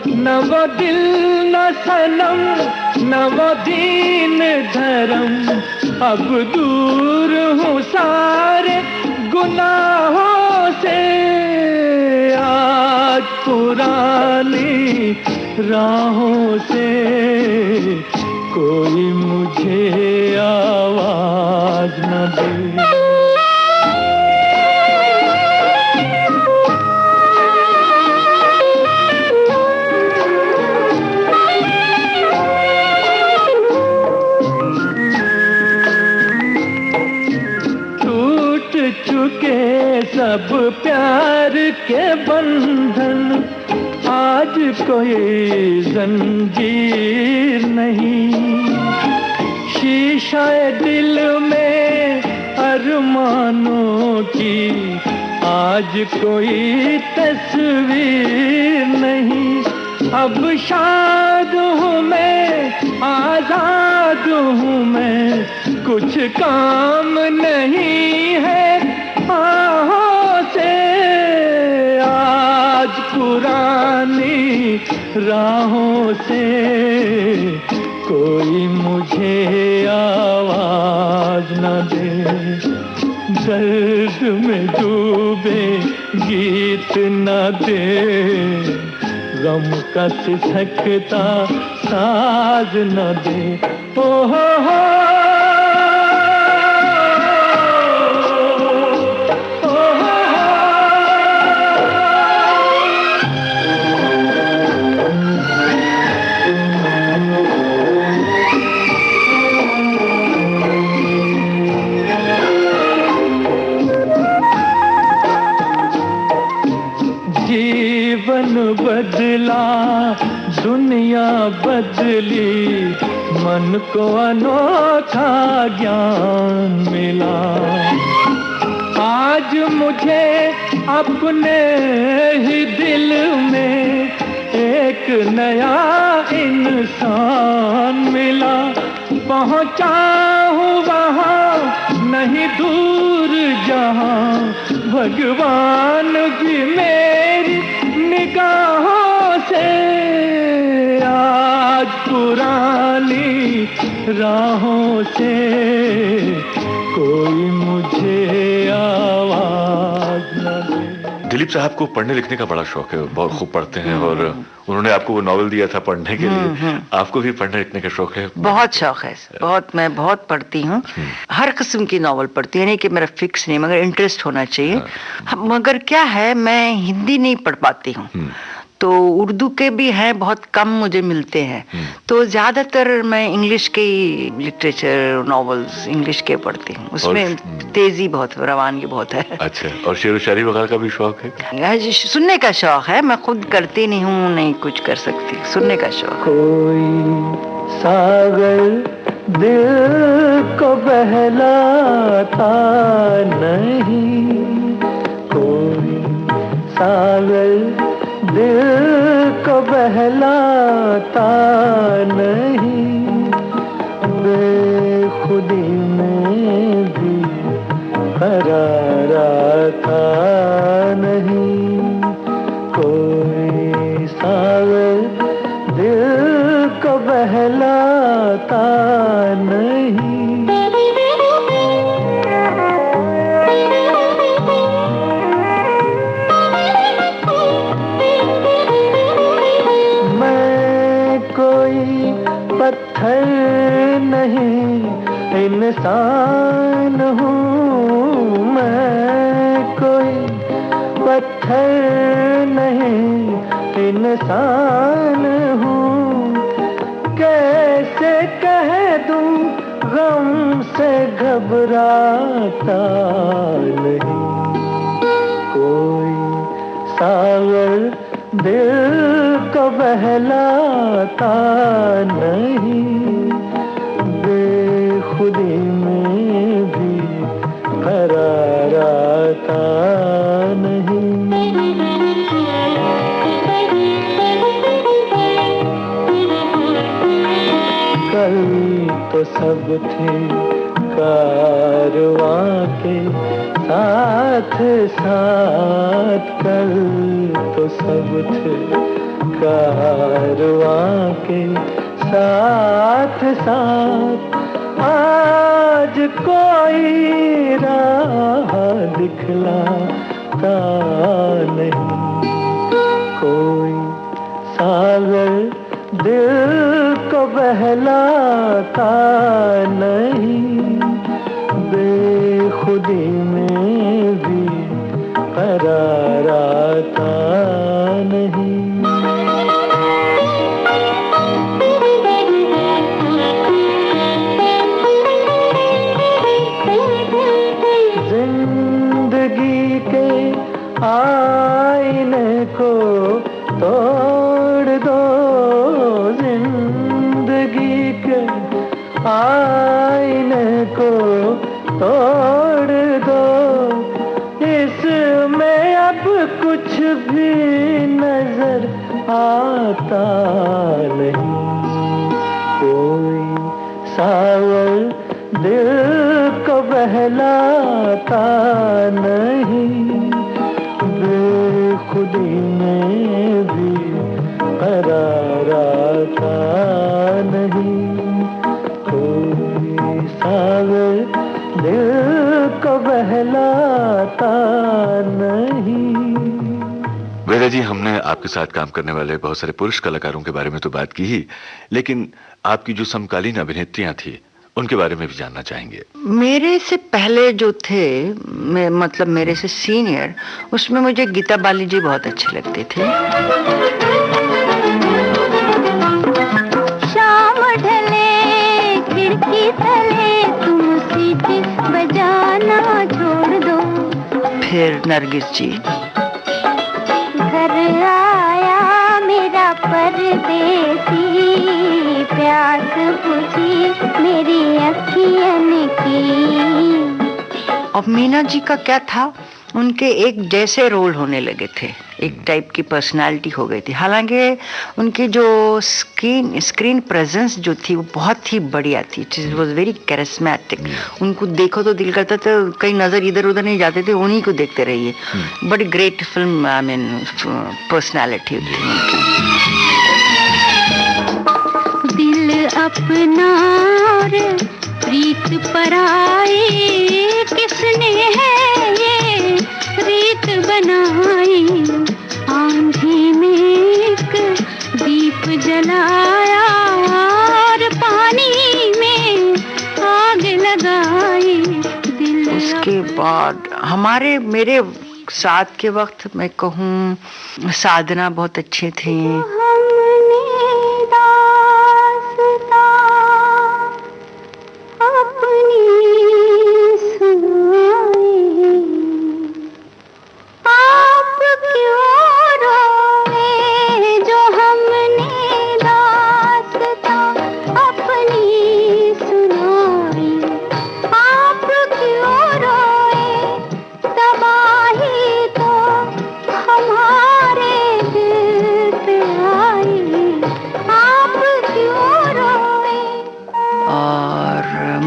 Speaker 5: न वो दिल न सनम न वो दीन धर्म, अब दूर हूँ सारे गुनाहों से, आज पुरानी राहों से कोई मुझे आवाज न दे। चुके सब प्यार के बंधन, आज कोई जंजीर नहीं, शीशाए दिल में अरमानों की आज कोई तस्वीर नहीं, अब शाद हूँ मैं आजाद हूँ मैं, कुछ काम नहीं है आहों से, आज पुरानी राहों से कोई मुझे आवाज न दे, दर्द में डूबे गीत न दे, गम का सिसकता साज न दे। ओ हो बदला दुनिया बदली, मन को अनोखा ज्ञान मिला, आज मुझे अपने ही दिल में एक नया इंसान मिला, पहुंचा हूँ वहाँ नहीं दूर जहाँ, भगवान भी मेरी निगाहों से आज पुरानी राहों से कोई मुझे आवाज न दे।
Speaker 1: दिलीप साहब को पढ़ने लिखने का बड़ा शौक है, बहुत खूब पढ़ते हैं और उन्होंने आपको वो नॉवेल दिया था पढ़ने के लिए। आपको भी पढ़ने लिखने का शौक है?
Speaker 3: बहुत शौक है, बहुत, मैं बहुत पढ़ती हूँ, हर किस्म की नॉवल पढ़ती हूँ, नहीं कि मेरा फिक्स नहीं, मगर इंटरेस्ट होना चाहिए। मगर क्या है, मैं हिंदी नहीं पढ़ पाती हूँ, तो उर्दू के भी हैं, बहुत कम मुझे मिलते हैं, तो ज्यादातर मैं इंग्लिश के लिटरेचर नॉवेल्स इंग्लिश के पढ़ती हूँ, उसमें तेजी बहुत, रवानगी बहुत है।
Speaker 1: अच्छा, और शेर व शायरी वगैरह का भी शौक है?
Speaker 3: सुनने का शौक है, मैं खुद करती नहीं हूँ, नहीं कुछ कर सकती, सुनने का शौक।
Speaker 5: कोई सागर दिल को बहलाता नहीं, कोई सागर दिल को बहलाता नहीं, बेखुदी में भी करार आता नहीं, कोई सागर दिल को बहलाता नहीं। पत्थर नहीं इंसान हूँ, मैं कोई पत्थर नहीं इंसान हूँ, कैसे कह दूँ गम से घबराता नहीं, कोई सागर दिल को बहलाता नहीं, बेखुदी में भी करार आता नहीं। कल तो सब थे कारवां के साथ साथ, कल तो सब थे कारवां के साथ साथ, आज कोई राह दिखलाता नहीं, कोई सागर दिल को बहलाता नहीं, बेखुदी में भी करार आता नहीं। जिंदगी के आईने को तोड़ दो, जिंदगी के आईने को तोड़ दो, इसमें अब कुछ भी नजर आता नहीं, कोई सावर दिल को बहलाता नहीं, बेखुदी में भी करार आता नहीं, कोई सागर दिल को बहलाता नहीं।
Speaker 1: वेदा जी, हमने आपके साथ काम करने वाले बहुत सारे पुरुष कलाकारों के बारे में तो बात की ही, लेकिन आपकी जो समकालीन अभिनेत्रियां थी उनके बारे में भी जानना चाहेंगे।
Speaker 3: मेरे से पहले जो थे, मतलब मेरे से सीनियर, उसमें मुझे गीता बाली जी बहुत अच्छे लगते थे।
Speaker 6: शाम ढले खिड़की तले तुम सीटी बजाना छोड़ दो,
Speaker 3: फिर नरगिस जी।
Speaker 6: घर आया मेरा परदेसी, प्यास बुझी मेरी अखियन की।
Speaker 3: और मीना जी का क्या था, उनके एक जैसे रोल होने लगे थे, एक टाइप की पर्सनालिटी हो गई थी। हालांकि उनकी जो स्क्रीन प्रेजेंस जो थी वो बहुत ही बढ़िया थी। It was very charismatic. उनको देखो तो दिल करता था कहीं नजर इधर उधर नहीं जाते थे, उन्हीं को देखते रहिए। बड़ी great film, I mean personality उनकी।
Speaker 6: दिल अपना और प्रीत पराई, किसने है ये रीत बनाई। आंधी में एक दीप जलाया और पानी में आग लगाई। दिल
Speaker 3: उसके बाद मेरे साथ के वक्त मैं कहूँ साधना बहुत अच्छी थी।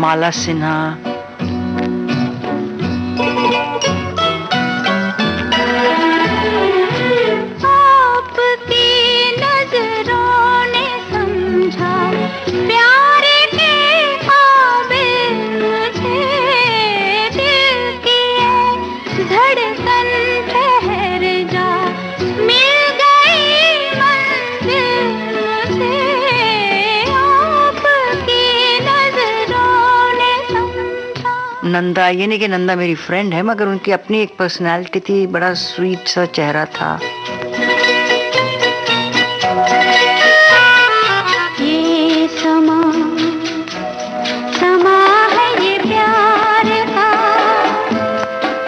Speaker 3: माला सिन्हा,
Speaker 6: आपकी नजरों ने समझा प्यार के काबिल मुझे। दिल की धड़कन ठहर जा, मिल गई मंजिल मुझे। आपकी
Speaker 3: नंदा, ये नहीं कि नंदा मेरी फ्रेंड है, मगर उनकी अपनी एक पर्सनालिटी थी, बड़ा स्वीट सा चेहरा था।
Speaker 6: ये समा है ये प्यार का,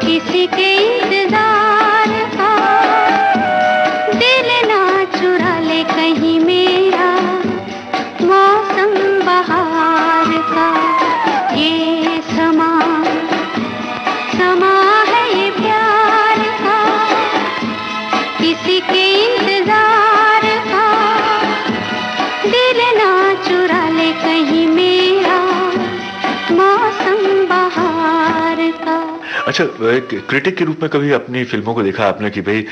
Speaker 6: किसी के इंतजार का। दिल ना चुरा ले कहीं मेरा मौसम बहार का। ये समा है ये प्यार का, किसी के इंतजार का। दिल ना चुरा ले कहीं मेरा मौसम बहार का।
Speaker 1: अच्छा, एक क्रिटिक के रूप में कभी अपनी फिल्मों को देखा आपने कि भाई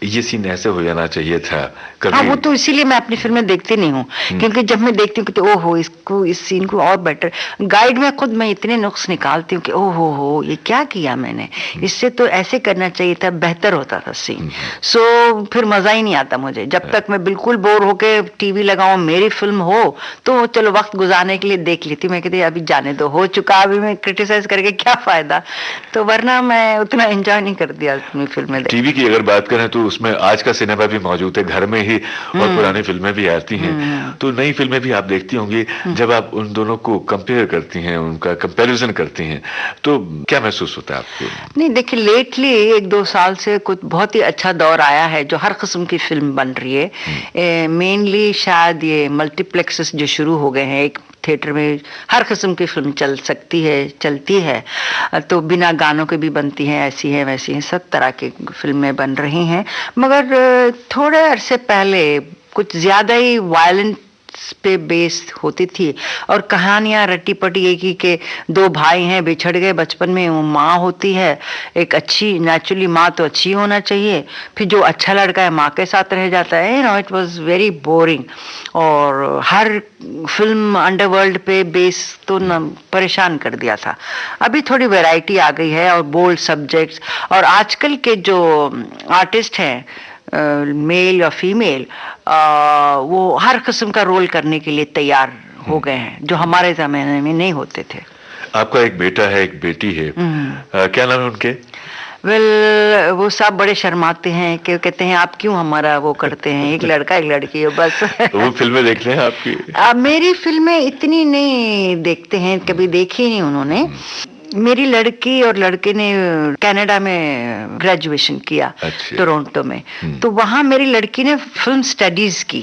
Speaker 1: ये सीन ऐसे हो जाना चाहिए था कभी?
Speaker 3: हाँ, वो तो इसीलिए मैं अपनी फिल्में देखती नहीं हूँ, क्योंकि जब मैं देखती हूँ कि ओहो इस सीन को और बेटर, गाइड में खुद मैं इतने नुक्स निकालती हूँ कि ओहो ये क्या किया मैंने, इससे तो ऐसे करना चाहिए था, बेहतर होता था सीन। सो फिर मजा ही नहीं आता मुझे। जब तक मैं बिल्कुल बोर होके टीवी लगाऊं, मेरी फिल्म हो तो चलो वक्त गुजारने के लिए देख लेती हूँ। मैं कहती अभी जाने दो, हो चुका, अभी मैं क्रिटिसाइज करके क्या फायदा। तो वरना मैं उतना एंजॉय नहीं करती अपनी फिल्में।
Speaker 1: टीवी की अगर बात करें तो उसमें आज का सिनेमा भी मौजूद है, घर में ही, और पुरानी फिल्में भी आती हैं। तो नई फिल्में भी आप देखती होंगी। जब आप उन दोनों को कंपेयर करती हैं, उनका कंपैरिजन करती हैं, तो क्या महसूस होता है आपको?
Speaker 3: नहीं, देखिए लेटली 1-2 साल से कुछ बहुत ही अच्छा दौर आया है जो हर किस्म की फिल्म बन रही है। मेनली शायद ये मल्टीप्लेक्सेस जो शुरू हो गए हैं, एक थिएटर में हर किस्म की फिल्म चलती है। तो बिना गानों के भी बनती हैं, ऐसी हैं वैसी हैं, सब तरह की फिल्में बन रही हैं। मगर थोड़े अरसे पहले कुछ ज़्यादा ही वायलेंट पे बेस्ड होती थी, और कहानियां रट्टी पटी एक ही के 2 भाई हैं, बिछड़ गए बचपन में, वो माँ होती है एक अच्छी, नेचुरली माँ तो अच्छी होना चाहिए, फिर जो अच्छा लड़का है माँ के साथ रह जाता है। It was very boring. और हर फिल्म अंडरवर्ल्ड पे बेस तो परेशान कर दिया था। अभी थोड़ी वैरायटी आ गई है और बोल्ड सब्जेक्ट्स, और आजकल के जो आर्टिस्ट हैं मेल या फीमेल, वो हर किस्म का रोल करने के लिए तैयार हो गए हैं, जो हमारे ज़माने में नहीं होते थे।
Speaker 1: आपका एक बेटा है, एक बेटी है, क्या नाम है उनके?
Speaker 3: वो सब बड़े शर्माते हैं कि कहते हैं आप क्यों हमारा वो करते हैं, एक लड़का एक लड़की है बस।
Speaker 1: वो फिल्में देखते हैं आपकी?
Speaker 3: मेरी फिल्में इतनी नहीं देखते हैं, कभी देखी नहीं उन्होंने। मेरी लड़की और लड़के ने कनाडा में ग्रेजुएशन किया, टोरंटो में। तो वहाँ मेरी लड़की ने फिल्म स्टडीज की।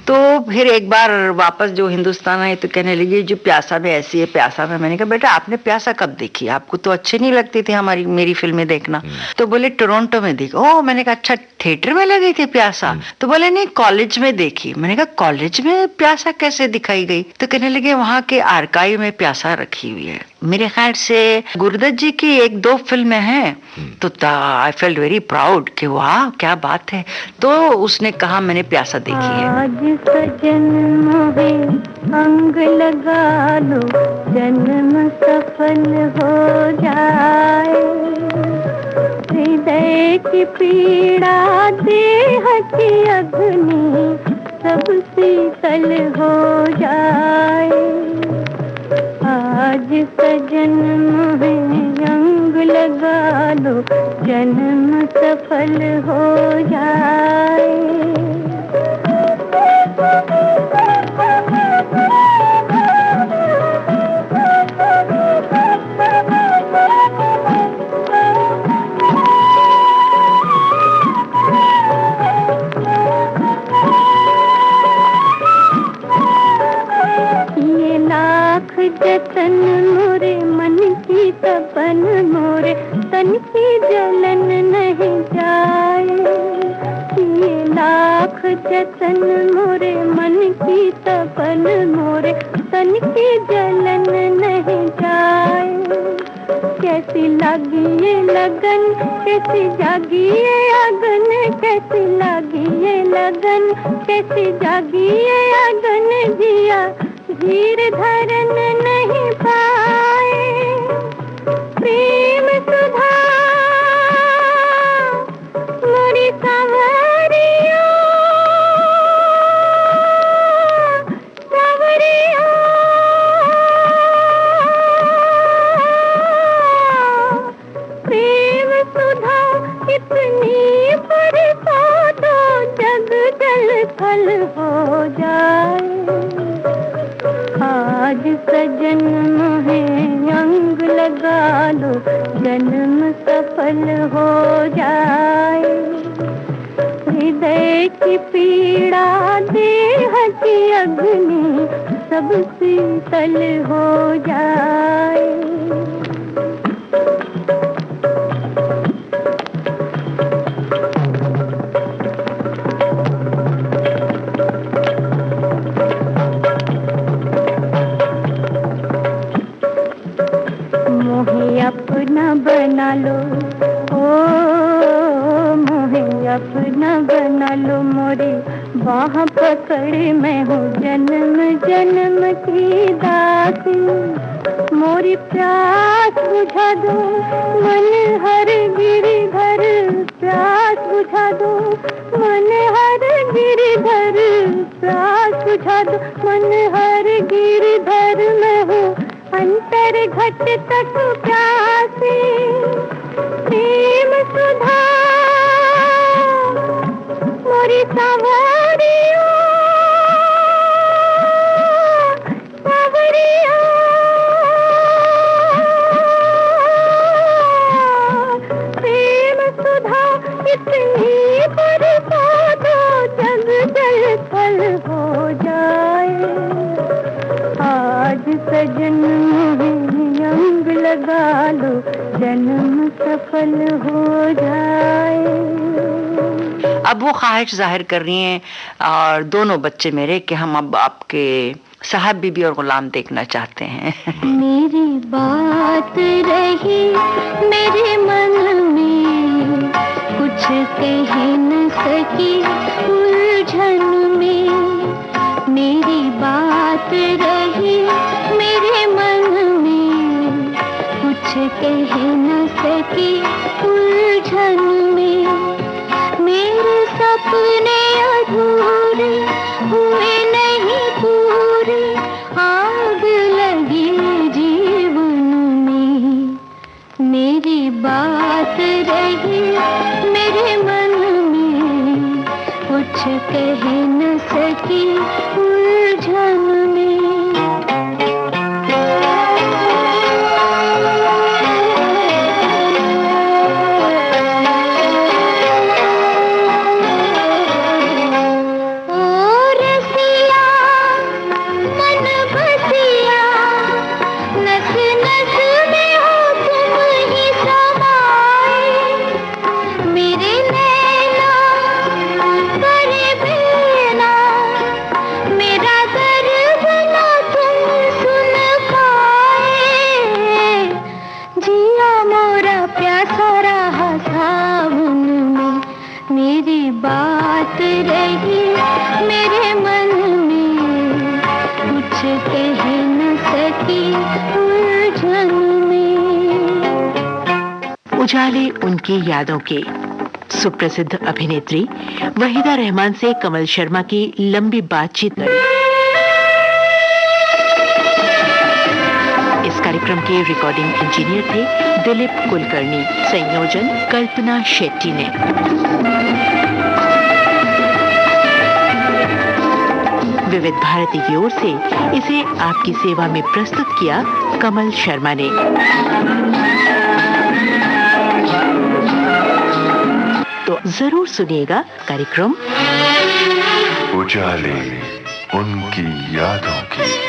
Speaker 3: तो फिर एक बार वापस जो हिंदुस्तान आई तो कहने लगी जो प्यासा में ऐसी है, प्यासा में। मैंने कहा बेटा आपने प्यासा कब देखी, आपको तो अच्छी नहीं लगती थी हमारी मेरी फिल्में देखना। तो बोले टोरंटो में देखी। ओह, मैंने कहा अच्छा थिएटर में लगी थी प्यासा? तो बोले नहीं कॉलेज में देखी। मैंने कहा कॉलेज में प्यासा कैसे दिखाई गई? तो कहने लगे वहाँ के आर्काइव में प्यासा रखी हुई है। मेरे ख्याल से गुरुदत्त जी की 1-2 फिल्में हैं। तो आई फेल्ट वेरी प्राउड कि वाह क्या बात है। तो उसने कहा मैंने प्यासा देखी है।
Speaker 6: आज सजन मोहे अंग लगा लो, जन्म सफल हो जाए। हृदय की पीड़ा देह की अग्नि सब शीतल हो जाए। आज सजन मोहे अंग लगा लो, जन्म सफल हो जाए। जतन मोरे मन की तपन मोरे तन की जलन नहीं जाए। ये लाख जतन मोरे मन की तपन मोरे तन की जलन नहीं जाए। कैसी लगी ये लगन, कैसी जागी ये अगन, कैसी लगी ये लगन, कैसी जागी ये अगन। जिया धीर धरन नहीं पाए। प्रेम सुधा मोरी सावरिया, सावरिया। प्रेम सुधा इतनी बरसा दो जग जल थल हो जाए। आज सजन मोहे अंग लगा लो, जन्म सफल हो जाए। हृदय की पीड़ा देह की अग्नि सब शीतल हो जाए। अपना बना लो, ओ मोहे अपना बना लो। मोरी बाह पकड़ मैं हूँ जन्म जन्म की दासी। मोरी प्यास बुझा दो मन हर गिरिधर, प्यास बुझा दो मन हर गिरिधर, प्यास बुझा दो मन हर गिरिधर। मैं हूँ अंतर घट तक प्यासी। प्रेम सुधा मोरी सावरिया, सावरिया। प्रेम सुधा इतनी बरसा दो जग जल थल हो जाए। आज सजन अंग लगा लो, जन्म सफल हो जाए।
Speaker 3: अब वो ख्वाहिश जाहिर कर रही हैं और दोनों बच्चे मेरे कि हम अब आपके साहब बीबी और गुलाम देखना चाहते हैं।
Speaker 6: मेरी बात रही मेरे मन में, कुछ कह न सकी उलझन में। मेरी बात रही मेरे मन में, कुछ कह न सकी उलझन में। मेरे सपने अधूरे हुए नहीं पूरे, आग लगी जीवन में। मेरी बात रही मेरे मन में, कुछ कह न सकी उलझन में। कह न सकी उलझन में।
Speaker 2: उजाले उनकी यादों के सुप्रसिद्ध अभिनेत्री वहीदा रहमान से कमल शर्मा की लंबी बातचीत करी। इस कार्यक्रम के रिकॉर्डिंग इंजीनियर थे दिलीप कुलकर्णी, संयोजन कल्पना शेट्टी ने। विविध भारती की ओर से इसे आपकी सेवा में प्रस्तुत किया कमल शर्मा ने। तो जरूर सुनिएगा कार्यक्रम
Speaker 1: उजाले उनकी यादों की।